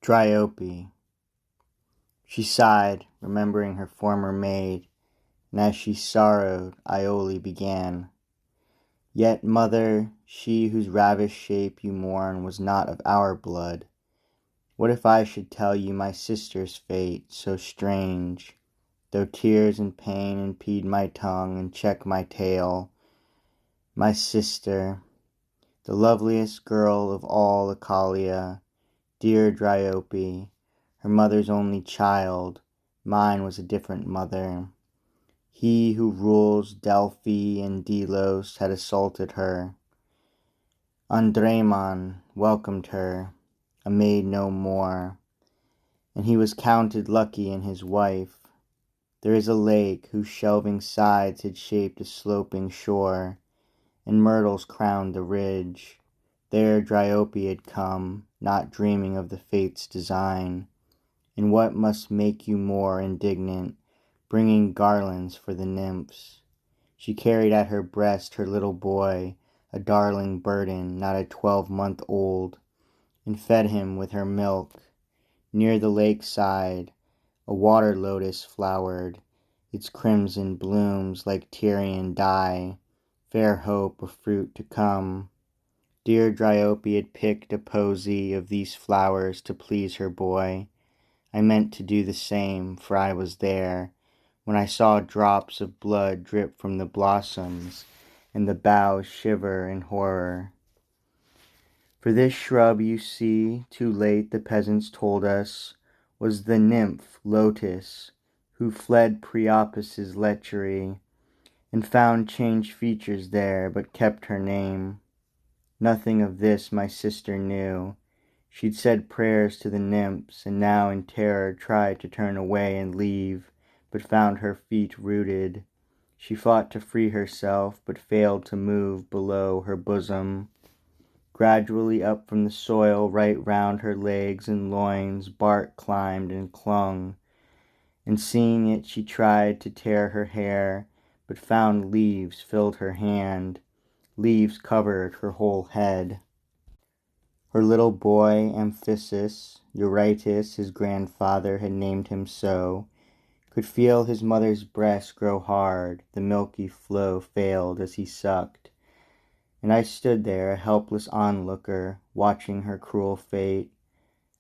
Dryope. She sighed, remembering her former maid, and as she sorrowed, Iole began. Yet, mother, she whose ravished shape you mourn was not of our blood. What if I should tell you my sister's fate, so strange, though tears and pain impede my tongue and check my tale? My sister, the loveliest girl of all Ocalia, dear Dryope, her mother's only child, mine was a different mother. He who rules Delphi and Delos had assaulted her. Andraemon welcomed her, a maid no more, and he was counted lucky in his wife. There is a lake whose shelving sides had shaped a sloping shore, and myrtles crowned the ridge. There Dryope had come, not dreaming of the fates' design. And what must make you more indignant, bringing garlands for the nymphs? She carried at her breast her little boy, a darling burden, not a 12-month-old, and fed him with her milk. Near the lakeside, a water lotus flowered, its crimson blooms like Tyrian dye, fair hope of fruit to come. Dear Dryope had picked a posy of these flowers to please her boy. I meant to do the same, for I was there, when I saw drops of blood drip from the blossoms, and the boughs shiver in horror. For this shrub you see, too late the peasants told us, was the nymph Lotus, who fled Priapus's lechery, and found changed features there, but kept her name. Nothing of this my sister knew. She'd said prayers to the nymphs, and now in terror tried to turn away and leave, but found her feet rooted. She fought to free herself, but failed to move below her bosom. Gradually up from the soil right round her legs and loins bark climbed and clung, and seeing it she tried to tear her hair, but found leaves filled her hand. Leaves covered her whole head. Her little boy, Amphissus, Eurytus, his grandfather had named him so, could feel his mother's breast grow hard, the milky flow failed as he sucked, and I stood there a helpless onlooker, watching her cruel fate.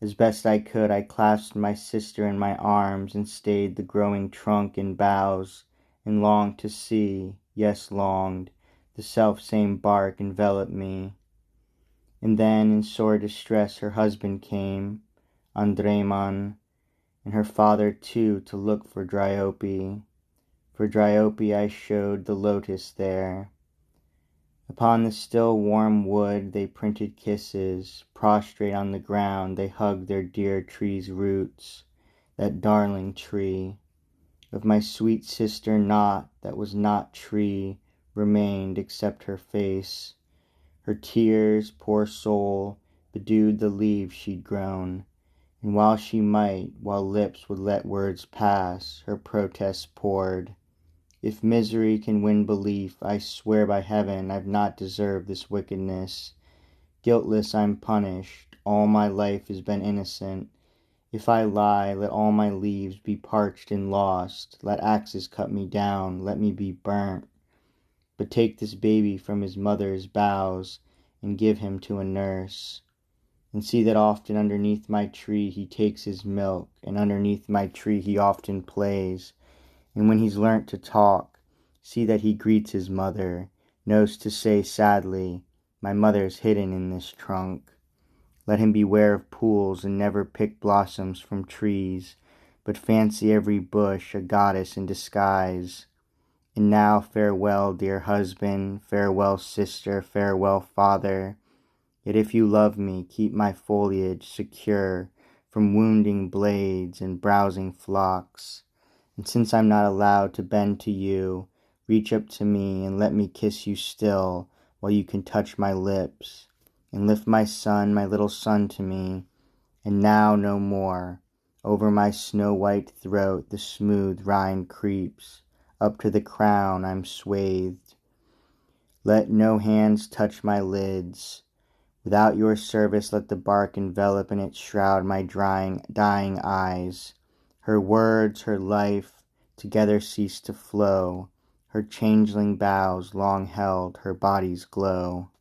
As best I could I clasped my sister in my arms and stayed the growing trunk and boughs, and longed to see, yes longed, the self-same bark envelop me. And then in sore distress her husband came, Andraemon, and her father too, to look for Dryope. For Dryope I showed the lotus there. Upon the still warm wood they printed kisses. Prostrate on the ground they hugged their dear tree's roots, that darling tree. Of my sweet sister naught that was not tree remained except her face. Her tears, poor soul, bedewed the leaves she'd grown, and while she might, while lips would let words pass, her protests poured. If misery can win belief, I swear by heaven I've not deserved this wickedness. Guiltless I'm punished, all my life has been innocent. If I lie, let all my leaves be parched and lost, let axes cut me down, let me be burnt. But take this baby from his mother's boughs, and give him to a nurse. And see that often underneath my tree he takes his milk, and underneath my tree he often plays. And when he's learnt to talk, see that he greets his mother, knows to say sadly, my mother's hidden in this trunk. Let him beware of pools, and never pick blossoms from trees, but fancy every bush a goddess in disguise. And now farewell, dear husband, farewell, sister, farewell, father. Yet if you love me, keep my foliage secure from wounding blades and browsing flocks. And since I'm not allowed to bend to you, reach up to me and let me kiss you still, while you can touch my lips. And lift my son, my little son, to me. And now no more. Over my snow-white throat the smooth rind creeps. Up to the crown I'm swathed. Let no hands touch my lids. Without your service let the bark envelop in its shroud my dying eyes. Her words, her life, together cease to flow. Her changeling boughs, long held, her body's glow.